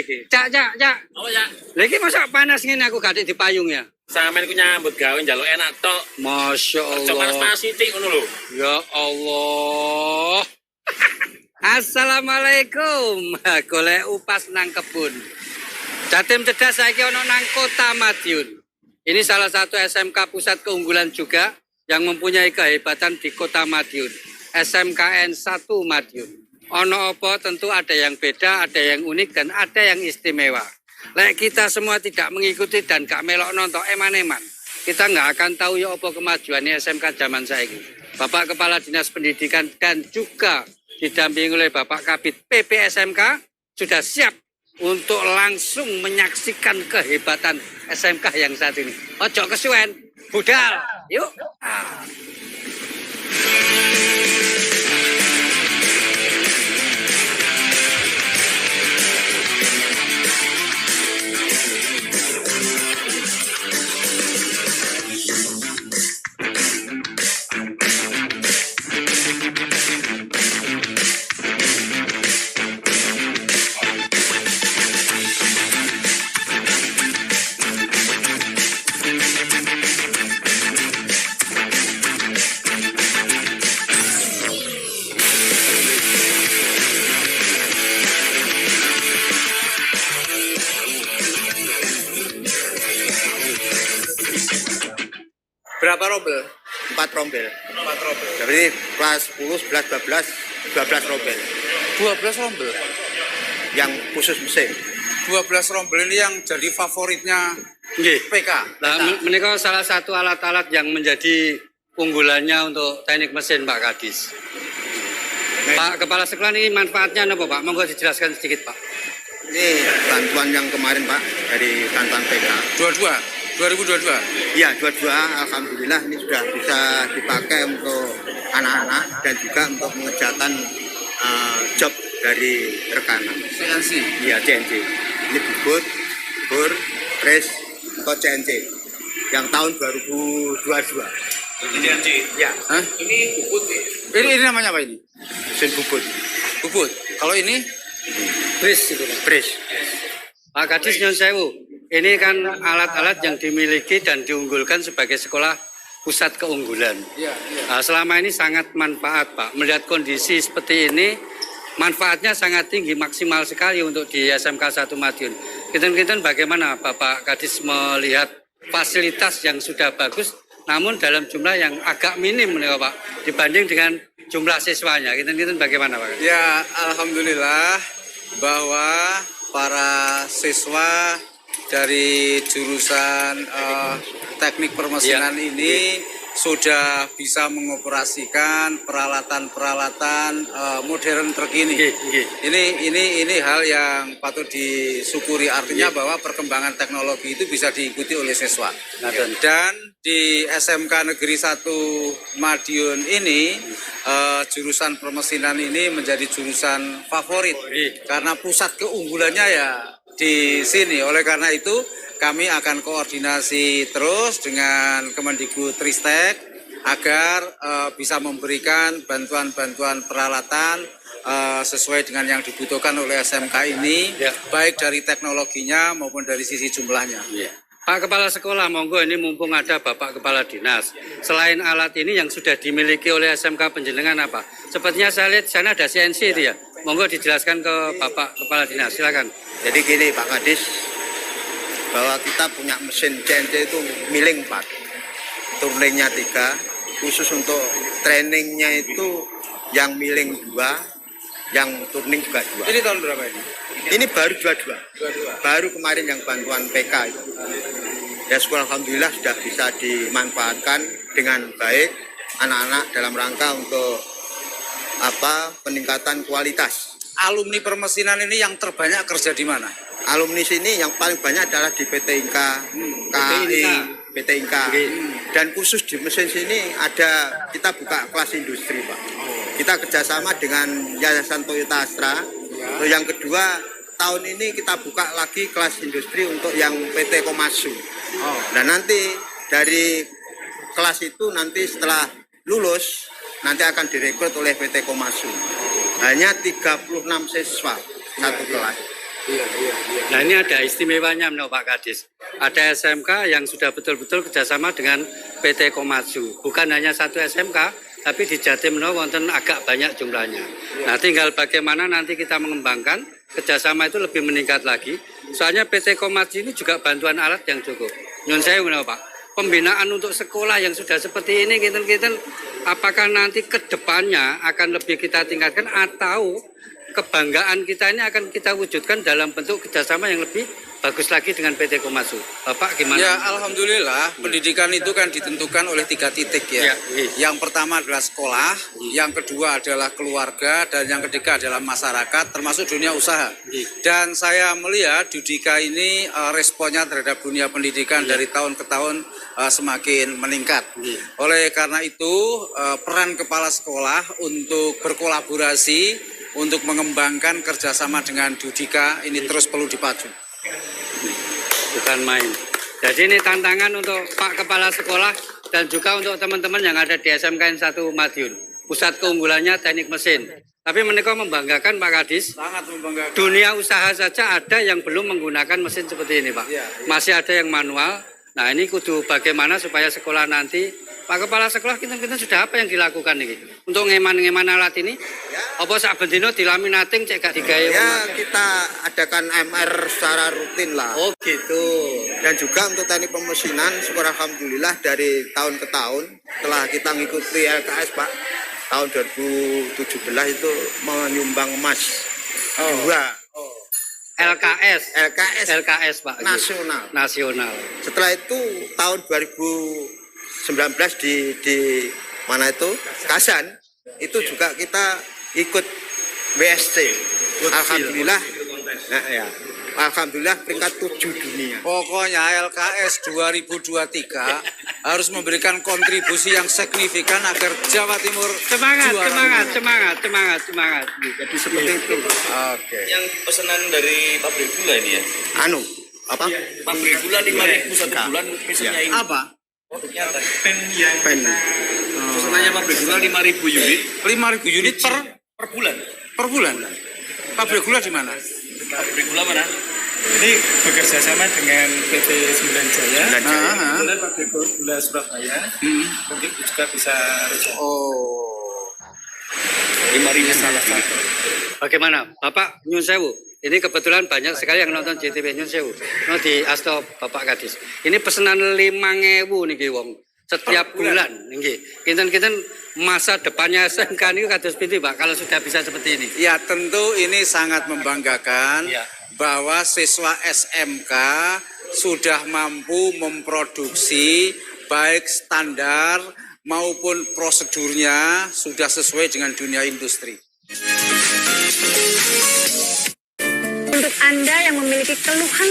iki. Cak. Oh ya. Lha iki mosok panas ngene aku gak dipayung ya. Sampeyan ku nyambut gawe njaluk enak tok. Masya Coba panas Allah. panas sithik ngono lho. Ya Allah. Assalamualaikum. Golek upas nang kebun. Jatim Cerdas saiki ono nang Kota Madiun. Ini salah satu SMK pusat keunggulan juga yang mempunyai kehebatan di Kota Madiun. SMKN 1 Madiun. Ono apa tentu ada yang beda, ada yang unik dan ada yang istimewa. Lek kita semua tidak mengikuti dan gak melok nonton eman-eman, kita nggak akan tahu ya apa kemajuannya SMK zaman saiki. Bapak Kepala Dinas Pendidikan dan juga didampingi oleh Bapak Kabid PPSMK sudah siap untuk langsung menyaksikan kehebatan SMK yang saat ini. Ojo kesuwen, budal, yuk. Berapa rombel? 4 rombel. 4 rombel. Jadi kelas 10, 11, 12 rombel 12 rombel. yang khusus mesin. 12 rombel ini yang jadi favoritnya Nggih. PK. Nah, menika salah satu alat-alat yang menjadi unggulannya untuk teknik mesin Pak Kadis. Pak Kepala Sekolah ini manfaatnya apa Pak? Monggo dijelaskan sedikit Pak. Ini bantuan yang kemarin Pak dari bantuan PK. 2022. Iya, 22 alhamdulillah ini sudah bisa dipakai untuk anak-anak dan juga untuk mengerjakan job dari rekanan. CNC. Iya, CNC. Ini bubut, bor, press, atau CNC yang tahun 2022. Ini janji. Ya, Hah? Ini bubut nih. Ini namanya apa ini? mesin bubut, Bubut. Kalau ini Bris itu Pak. press. Pak Kadis nyun sewu. Ini kan alat-alat yang dimiliki dan diunggulkan sebagai sekolah pusat keunggulan. Iya. Nah, selama ini sangat manfaat Pak. Melihat kondisi seperti ini, manfaatnya sangat tinggi, maksimal sekali untuk di SMK 1 Madiun. Kinten-kinten bagaimana Bapak Kadis melihat fasilitas yang sudah bagus, namun dalam jumlah yang agak minim nih Pak, dibanding dengan jumlah siswanya. Kinten-kinten bagaimana Pak? Ya, alhamdulillah bahwa para siswa dari jurusan teknik permesinan ini sudah bisa mengoperasikan peralatan-peralatan modern terkini. Ini hal yang patut disyukuri, artinya bahwa perkembangan teknologi itu bisa diikuti oleh siswa. Dan di SMK Negeri 1 Madiun ini jurusan permesinan ini menjadi jurusan favorit karena pusat keunggulannya ya di sini. Oleh karena itu kami akan koordinasi terus dengan Kemendikbudristek agar bisa memberikan bantuan-bantuan peralatan sesuai dengan yang dibutuhkan oleh SMK ini, baik dari teknologinya maupun dari sisi jumlahnya. Pak Kepala Sekolah, monggo ini mumpung ada Bapak Kepala Dinas. Selain alat ini yang sudah dimiliki oleh SMK Penjenengan apa? Sepertinya saya lihat di sana ada CNC itu ya. Monggo dijelaskan ke Bapak Kepala Dinas, silakan. Jadi gini Pak Kadis, bahwa kita punya mesin CNC itu miling 4, turningnya 3, khusus untuk trainingnya itu yang miling 2, yang turning juga 2. Ini tahun berapa ini? Ini baru 22. Baru kemarin yang bantuan PK itu. Ya sekolah alhamdulillah sudah bisa dimanfaatkan dengan baik anak-anak dalam rangka untuk peningkatan kualitas. Alumni permesinan ini yang terbanyak kerja di mana? Alumni sini yang paling banyak adalah di PT Inka, KAI, PT Inka. Dan khusus di mesin sini kita buka kelas industri Pak. Kita kerjasama dengan Yayasan Toyota Astra. Terus yang kedua, tahun ini kita buka lagi kelas industri untuk yang PT Komatsu. Nah nanti dari kelas itu nanti setelah lulus nanti akan direkrut oleh PT Komatsu. Hanya 36 siswa satu kelas. Nah ini ada istimewanya no, Pak Kadis. Ada SMK yang sudah betul-betul kerjasama dengan PT Komatsu. Bukan hanya satu SMK, tapi di Jatim no, wonten agak banyak jumlahnya. Nah tinggal bagaimana nanti kita mengembangkan kerjasama itu lebih meningkat lagi. Soalnya PT Komatsu ini juga bantuan alat yang cukup. Nyun sewu no, Pak. Pembinaan untuk sekolah yang sudah seperti ini, kita apakah nanti ke depannya akan lebih kita tingkatkan atau kebanggaan kita ini akan kita wujudkan dalam bentuk kerjasama yang lebih bagus lagi dengan PT Komatsu. Bapak gimana? Ya, alhamdulillah pendidikan itu kan ditentukan oleh 3 titik ya. Yang pertama adalah sekolah, yang kedua adalah keluarga, dan yang ketiga adalah masyarakat, termasuk dunia usaha. Dan saya melihat Dudika ini responnya terhadap dunia pendidikan dari tahun ke tahun semakin meningkat. Oleh karena itu peran kepala sekolah untuk berkolaborasi untuk mengembangkan kerjasama dengan Dudika ini terus perlu dipacu. Bukan main. Jadi ini tantangan untuk Pak Kepala Sekolah dan juga untuk teman-teman yang ada di SMKN 1 Madiun. Pusat keunggulannya teknik mesin. Tapi mereka membanggakan Pak Kadis. Sangat membanggakan. Dunia usaha saja ada yang belum menggunakan mesin seperti ini Pak. Masih ada yang manual. Nah ini kudu bagaimana supaya sekolah nanti Pak Kepala Sekolah kita sudah apa yang dilakukan ini untuk ngeman alat ini? Apa sak bendino dilaminating cek gak digawe? Ya kita adakan MR secara rutin lah. Oh gitu. Dan juga untuk teknik pemesinan, syukur alhamdulillah dari tahun ke tahun setelah kita mengikuti LKS Pak, tahun 2017 itu menyumbang emas 2. LKS Pak. Nasional. Setelah itu tahun 2019 di mana itu Kasan itu juga kita ikut WSC. Alhamdulillah. Nah, ya. Alhamdulillah peringkat 7 dunia. Pokoknya LKS 2023 harus memberikan kontribusi yang signifikan agar Jawa Timur semangat. Jadi seperti itu. Oke. Yang pesanan dari pabrik gula ini ya? Apa? Pabrik gula 5.000 satu bulan pesannya ini. Apa? Produknya apa? Pen. Pesanannya pabrik gula 5.000 unit 5.000 unit per bulan. per bulan. Pabrik gula di mana? Pabrik gula mana? Ini bekerja sama dengan PT Sembilan Jaya, Ah, kemudian pabrik gula Surabaya, mungkin juga bisa rezeki. Oh. 5.000 Salah satu. Bagaimana Bapak Nyun Sewu? Ini kebetulan banyak sekali yang nonton JTV Nyun Sewu. No, di Asto Bapak Kadis. Ini pesanan 5.000 niki wong setiap bulan niki. Kinten-kinten masa depannya SMK ini kados pinti Pak kalau sudah bisa seperti ini. Ya tentu ini sangat membanggakan Ya. bahwa siswa SMK sudah mampu memproduksi baik standar maupun prosedurnya sudah sesuai dengan dunia industri. Untuk Anda yang memiliki keluhan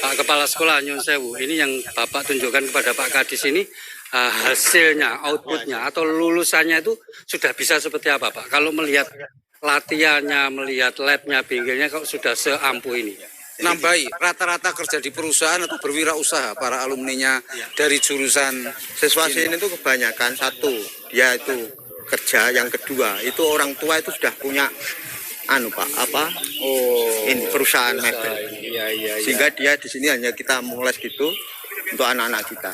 Pak Kepala Sekolah Nyun Sewu, ini yang Bapak tunjukkan kepada Pak Kadis ini hasilnya, outputnya atau lulusannya itu sudah bisa seperti apa Pak? Kalau melihat latihannya, melihat labnya, pinggirnya kok sudah seampuh ini? Nambahi rata-rata kerja di perusahaan atau berwirausaha para alumninya dari jurusan Siswa sini itu kebanyakan satu, dia itu kerja, yang kedua itu orang tua itu sudah punya ini perusahaan mebel. Sehingga dia di sini hanya kita mules gitu untuk anak-anak kita.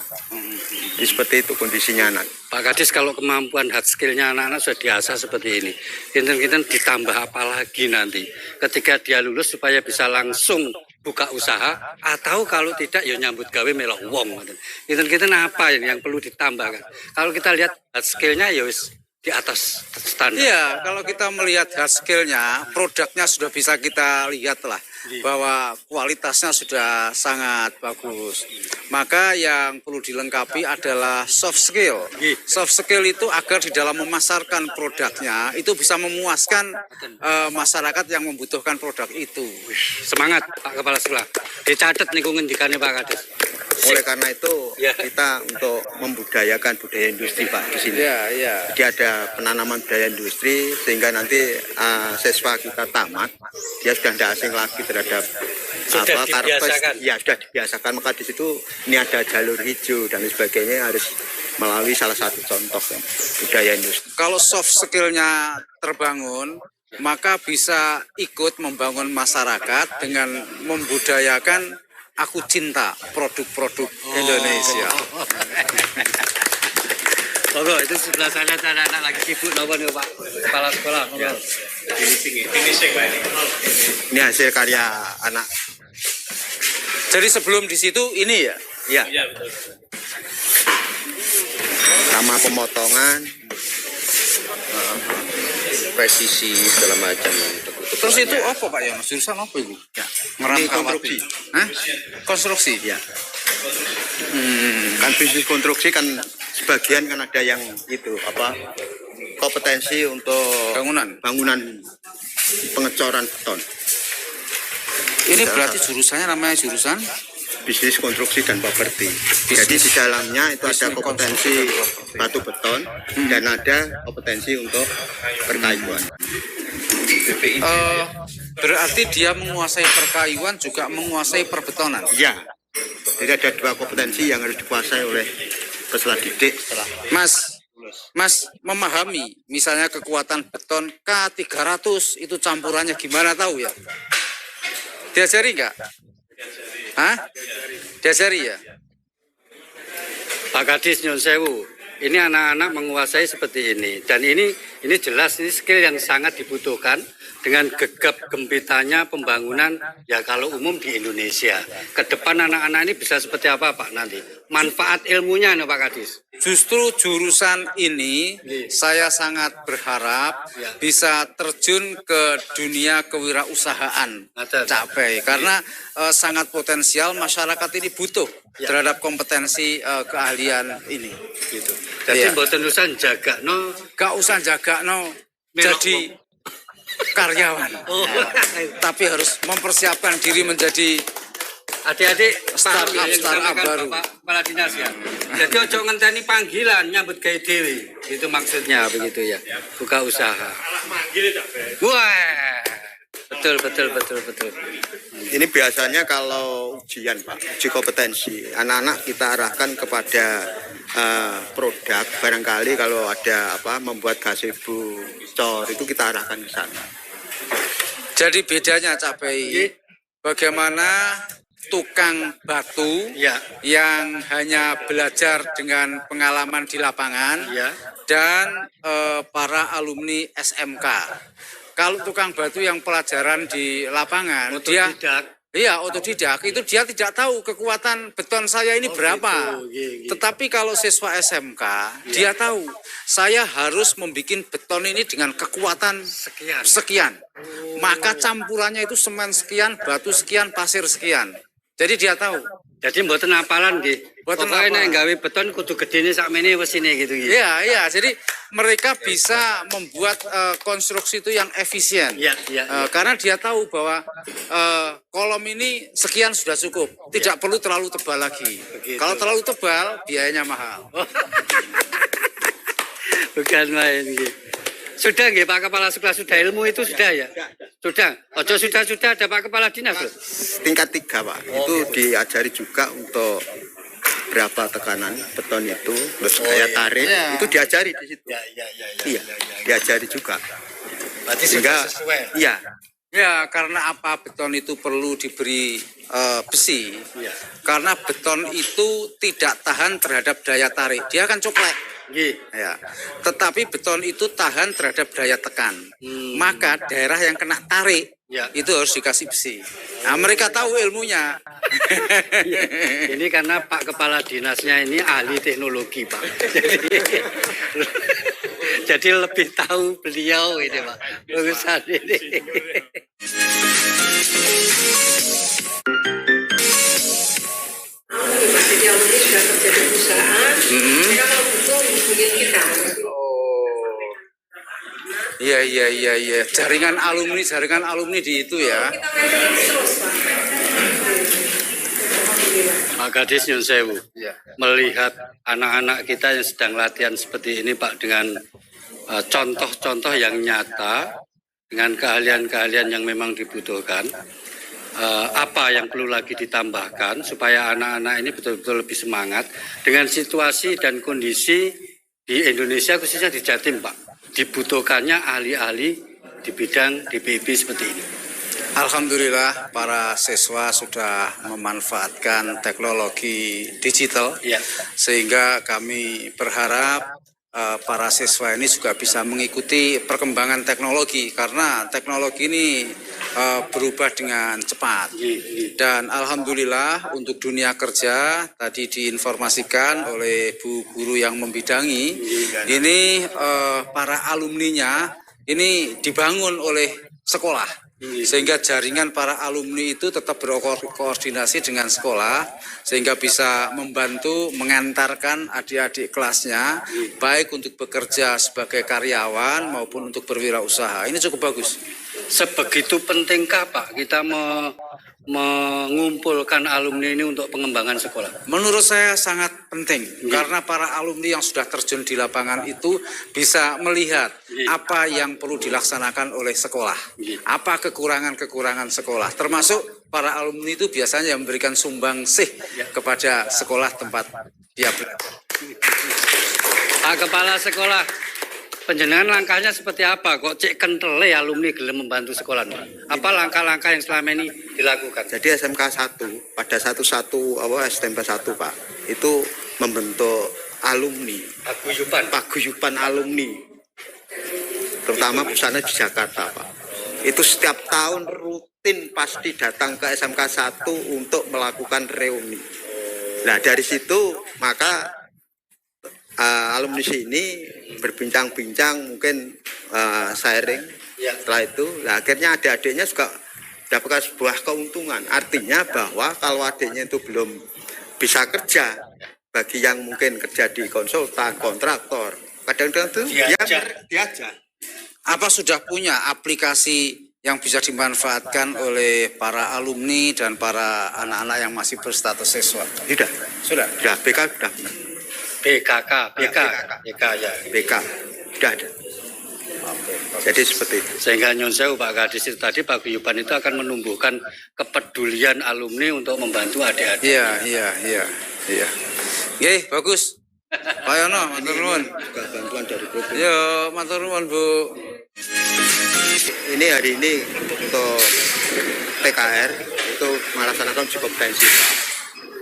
Jadi seperti itu kondisinya anak. Pak Kadis, kalau kemampuan hard skill-nya anak-anak sudah diasah seperti ini, kinten-kinten ditambah apa lagi nanti ketika dia lulus supaya bisa langsung buka usaha atau kalau tidak ya nyambut gawe melok wong. Kinten-kinten apa yang perlu ditambahkan? Kalau kita lihat hard skill-nya ya wis di atas standar. Iya, kalau kita melihat hard skill-nya, produknya sudah bisa kita lihat lah bahwa kualitasnya sudah sangat bagus. Maka yang perlu dilengkapi adalah soft skill. Soft skill itu agar di dalam memasarkan produknya itu bisa memuaskan masyarakat yang membutuhkan produk itu. Semangat Pak Kepala Sekolah. Dicatat nih ngendikane Pak Kadis. Oleh karena itu Ya. kita untuk membudayakan budaya industri Pak di sini. Ya, ya. Jadi ada penanaman budaya industri sehingga nanti siswa kita tamat dia sudah tidak asing lagi terhadap Sudah dibiasakan. ya sudah dibiasakan, maka di situ ini ada jalur hijau dan sebagainya harus melalui salah satu contoh ya, budaya industri. Kalau soft skill-nya terbangun, maka bisa ikut membangun masyarakat dengan membudayakan aku cinta produk-produk Indonesia. Monggo, itu sebelah sana ada anak-anak lagi sibuk nonton ya Pak Kepala Sekolah. Monggo. Finishing Pak ini. Ini hasil karya anak. Jadi sebelum di situ ini ya. Ya, Iya betul. sama pemotongan, presisi segala macam. Terus itu apa Pak Yonos? Jurusan apa itu? Ya. Ngeram Ini kawat. konstruksi. Hah? Konstruksi. Ya. Kan bisnis konstruksi kan sebagian kan ada yang itu apa kompetensi untuk bangunan pengecoran beton. Ini berarti jurusannya namanya jurusan Bisnis konstruksi dan properti. Jadi di dalamnya itu ada kompetensi batu beton dan ada kompetensi untuk perkayuan. berarti dia menguasai perkayuan juga menguasai perbetonan. Ya. Jadi ada dua kompetensi yang harus dikuasai oleh peserta didik. Mas memahami misalnya kekuatan beton K300 itu campurannya gimana tahu ya? Diajari nggak? Hah? Diajari ya? Pak Kadis Nyun Sewu, ini anak-anak menguasai seperti ini dan ini jelas ini skill yang sangat dibutuhkan dengan gegap gempitanya pembangunan ya kalau umum di Indonesia. Ke depan anak-anak ini bisa seperti apa Pak nanti? Manfaat ilmunya nih Pak Kadis. Justru jurusan ini saya sangat berharap bisa terjun ke dunia kewirausahaan capai karena sangat potensial masyarakat ini butuh terhadap kompetensi keahlian ini. Gitu. Jadi mboten usah jaga gak usah jaga jadi karyawan, tapi harus mempersiapkan diri menjadi adik-adik startup baru. Pak Kepala Dinas ya. Jadi ojo ngenteni panggilan nyambut gawe dhewe. Itu maksudnya begitu ya. Buka usaha. Wah. Betul. Ini biasanya kalau ujian Pak, uji kompetensi, anak-anak kita arahkan kepada produk. Barangkali kalau ada membuat gazebo cor itu kita arahkan ke sana. Jadi bedanya capai bagaimana tukang batu yang hanya belajar dengan pengalaman di lapangan dan para alumni SMK. Kalau tukang batu yang pelajaran di lapangan, otodidak itu dia tidak tahu kekuatan beton saya ini berapa. Tetapi kalau siswa SMK, dia tahu saya harus membuat beton ini dengan kekuatan sekian. Maka campurannya itu semen sekian, batu sekian, pasir sekian. Jadi dia tahu. Jadi mboten apalan nggih. Pokoke nek gawe beton kudu gedene sakmene wesine gitu nggih. Iya. Jadi mereka bisa membuat konstruksi itu yang efisien. Karena dia tahu bahwa kolom ini sekian sudah cukup. Tidak perlu terlalu tebal lagi. Kalau terlalu tebal, biayanya mahal. Bukan main nggih. Sudah nggih Pak Kepala Sekolah, sudah ilmu itu sudah ya? Sudah. Ojo sudah ada Pak Kepala Dinas loh. Tingkat 3 Pak. Itu diajari juga untuk berapa tekanan beton itu, terus gaya tarik, itu diajari di situ. Iya, diajari juga. Berarti sehingga sesuai. Iya. Ya, karena apa beton itu perlu diberi besi? Karena beton itu tidak tahan terhadap daya tarik. Dia akan coklek. Ya. Tetapi beton itu tahan terhadap daya tekan. Maka daerah yang kena tarik itu harus dikasih besi. Nah, mereka tahu ilmunya. Ini karena Pak Kepala Dinasnya ini ahli teknologi Pak. Jadi lebih tahu beliau ini Pak urusan ini. Jadi alumni sudah kerja di perusahaan, mereka kalau butuh hubungin kita. Iya. Jaringan alumni di itu ya. Kita maintenance terus Pak. Pak Kadis nyun sewu. Ya. Melihat anak-anak kita yang sedang latihan seperti ini Pak, dengan contoh-contoh yang nyata, dengan keahlian-keahlian yang memang dibutuhkan, apa yang perlu lagi ditambahkan supaya anak-anak ini betul-betul lebih semangat dengan situasi dan kondisi di Indonesia, khususnya di Jatim Pak, dibutuhkannya ahli-ahli di bidang DPIP seperti ini. Alhamdulillah para siswa sudah memanfaatkan teknologi digital, Ya. sehingga kami berharap para siswa ini juga bisa mengikuti perkembangan teknologi, karena teknologi ini berubah dengan cepat. Dan alhamdulillah untuk dunia kerja tadi diinformasikan oleh Bu Guru yang membidangi, ini para alumninya ini dibangun oleh sekolah. Sehingga jaringan para alumni itu tetap berkoordinasi dengan sekolah, sehingga bisa membantu mengantarkan adik-adik kelasnya, baik untuk bekerja sebagai karyawan maupun untuk berwirausaha. Ini cukup bagus. Sebegitu pentingkah Pak kita mengumpulkan alumni ini untuk pengembangan sekolah? Menurut saya sangat penting, karena para alumni yang sudah terjun di lapangan itu bisa melihat apa yang perlu dilaksanakan oleh sekolah, apa kekurangan-kekurangan sekolah, termasuk para alumni itu biasanya yang memberikan sumbangsih kepada sekolah tempat dia belajar. Pak Kepala Sekolah, penjenengan langkahnya seperti apa? Kok cek kentele alumni gelem membantu sekolah? Apa langkah-langkah yang selama ini dilakukan? Jadi SMK 1 pada STMK 1 Pak, itu membentuk alumni, paguyuban alumni, terutama pusatnya di Jakarta Pak. Itu setiap tahun rutin pasti datang ke SMK 1 untuk melakukan reuni. Nah dari situ maka alumni sini berbincang-bincang, mungkin sharing. Setelah itu, nah, akhirnya adik-adiknya juga dapatkan sebuah keuntungan. Artinya bahwa kalau adiknya itu belum bisa kerja, bagi yang mungkin kerja di konsultan, kontraktor, kadang-kadang itu diajar. Apa sudah punya aplikasi yang bisa dimanfaatkan oleh para alumni dan para anak-anak yang masih berstatus siswa? Sudah, Sudah. BK sudah, BK sudah ada. Jadi seperti itu. Sehingga nyun sewu Pak Kadis itu tadi paguyuban itu akan menumbuhkan kepedulian alumni untuk membantu adik-adik. Iya. Nggih, bagus. Pak Yono, matur nuwun. Juga bantuan dari Provinsi. Yo, matur nuwun, Bu. Ini hari ini untuk PKR itu melaksanakan uji kompetensi.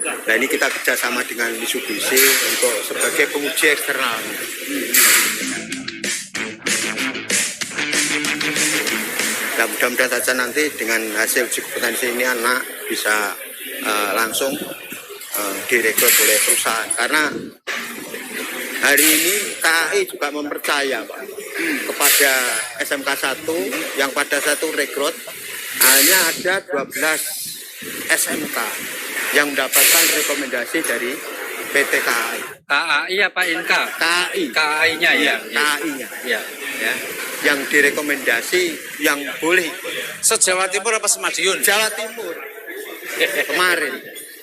Nah ini kita kerjasama dengan Mitsubishi untuk sebagai penguji eksternal. Nah mudah-mudahan saja nanti dengan hasil uji kompetensi ini anak bisa langsung direkrut oleh perusahaan. Karena hari ini KAI juga mempercaya Pak, kepada SMK 1 yang pada satu rekrut hanya ada 12 SMK yang mendapatkan rekomendasi dari PT KAI. KAI apa Inka? KAI. KAI-nya ya. KAI-nya. Ya. Ya. Yang direkomendasi yang boleh. Se-Jawa Timur apa Semadiun? Jawa Timur. Kemarin.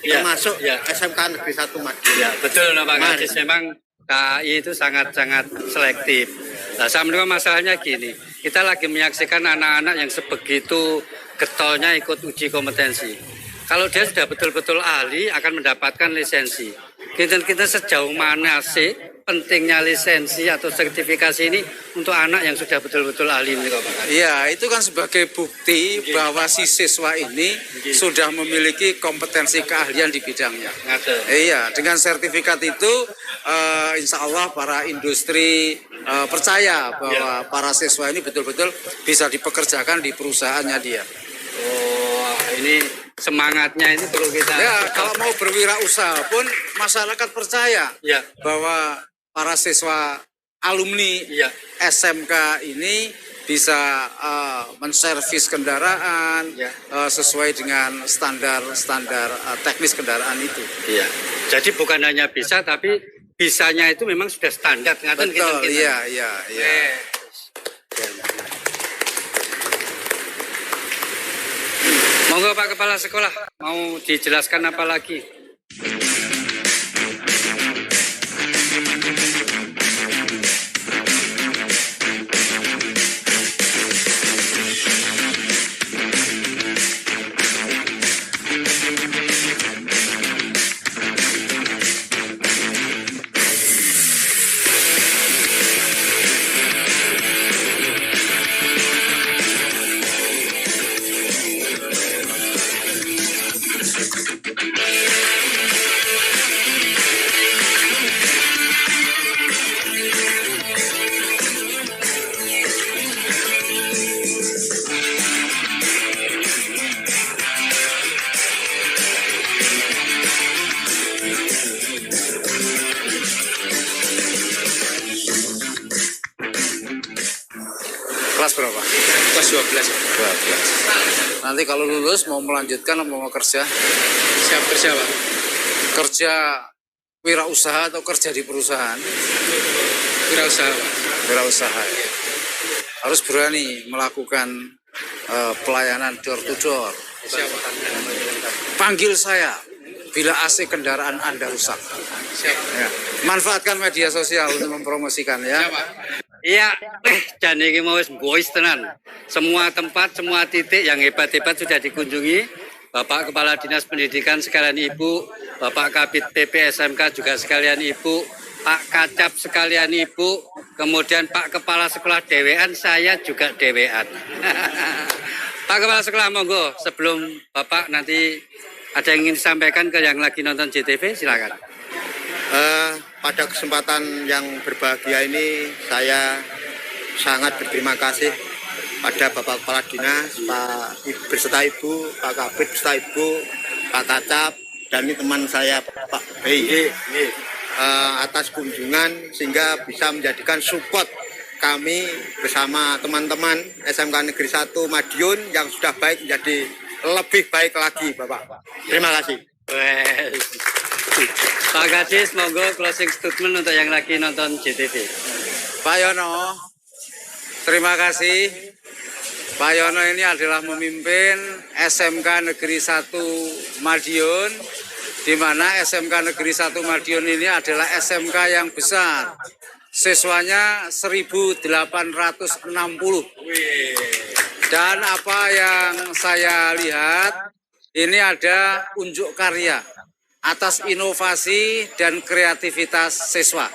Ya, Termasuk ya. SMK Negeri 1 Madiun. Ya, betul Pak Kemarin. Kadis, memang KAI itu sangat-sangat selektif. Nah, saya menurut masalahnya gini, kita lagi menyaksikan anak-anak yang sebegitu getolnya ikut uji kompetensi. Kalau dia sudah betul-betul ahli akan mendapatkan lisensi. Kita sejauh mana sih pentingnya lisensi atau sertifikasi ini untuk anak yang sudah betul-betul ahli ini Pak Kadis? Iya, itu kan sebagai bukti bahwa si siswa ini sudah memiliki kompetensi keahlian di bidangnya. Iya, dengan sertifikat itu insya Allah para industri percaya bahwa para siswa ini betul-betul bisa dipekerjakan di perusahaannya dia. Oh, ini semangatnya ini perlu kita. Ya, kalau mau berwirausaha pun masyarakat percaya Ya. bahwa para siswa alumni Ya. SMK ini bisa menservis kendaraan sesuai dengan standar teknis kendaraan itu. Iya. Jadi bukan hanya bisa, tapi bisanya itu memang sudah standar. Ngaten Betul, gitu. iya. Monggo Pak Kepala Sekolah, mau dijelaskan apa lagi? Kelas berapa? Kelas 12. 12. Nanti kalau lulus mau melanjutkan atau mau kerja? Siap kerja, Pak. Kerja wirausaha atau kerja di perusahaan? Wirausaha, Pak. Wirausaha. Ya. Harus berani melakukan pelayanan door to door. Siap, Pak. Panggil saya bila AC kendaraan Anda rusak. Siap. Ya. Manfaatkan media sosial untuk mempromosikan ya. Siap, Pak. Iya, dan ini mau boys tenan. Semua tempat, semua titik yang hebat-hebat sudah dikunjungi. Bapak Kepala Dinas Pendidikan sekalian Ibu, Bapak Kabid PP SMK juga sekalian Ibu, Pak Kacap sekalian Ibu, kemudian Pak Kepala Sekolah dewean, saya juga dewean. Pak Kepala Sekolah, monggo sebelum Bapak nanti ada yang ingin disampaikan ke yang lagi nonton JTV, silakan. Pada kesempatan yang berbahagia ini saya sangat berterima kasih pada Bapak Kepala Dinas, Pak beserta Ibu, Pak Kabid beserta Ibu, Pak Kacap, dan ini teman saya Pak BI atas kunjungan sehingga bisa menjadikan support kami bersama teman-teman SMK Negeri 1 Madiun yang sudah baik menjadi lebih baik lagi, Bapak. Terima kasih. Pak Gadis, monggo closing statement untuk yang lagi nonton JTV. Pak Yono, terima kasih. Pak Yono ini adalah memimpin SMK Negeri 1 Madiun, di mana SMK Negeri 1 Madiun ini adalah SMK yang besar. Siswanya 1.860. Dan apa yang saya lihat, ini ada unjuk karya atas inovasi dan kreativitas siswa.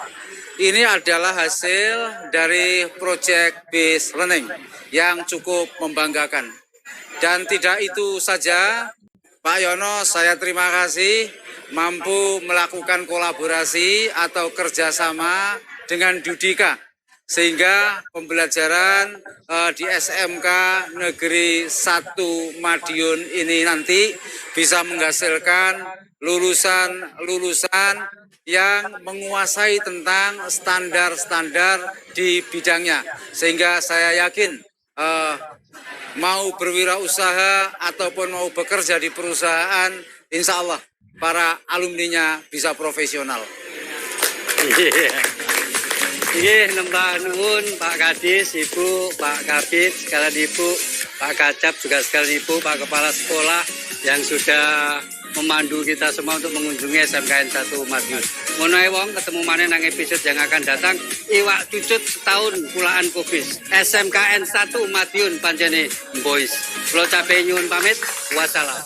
Ini adalah hasil dari project based learning yang cukup membanggakan. Dan tidak itu saja, Pak Yono, saya terima kasih mampu melakukan kolaborasi atau kerjasama dengan Dudika, sehingga pembelajaran di SMK Negeri 1 Madiun ini nanti bisa menghasilkan lulusan yang menguasai tentang standar-standar di bidangnya, sehingga saya yakin mau berwirausaha ataupun mau bekerja di perusahaan, insya Allah para alumninya bisa profesional. Iya, nembah nuwun Pak Kadis, Ibu, Pak Kabid, sekalian Ibu, Pak Kacap juga sekalian Ibu, Pak Kepala Sekolah yang sudah memandu kita semua untuk mengunjungi SMKN 1 Madiun. Ngono ae wong, ketemu maneh nang episode yang akan datang. Iwak cucut setahun pulaan kubis. SMKN 1 Madiun pancene boys. Kula cape nyuwun pamit. Wassalam.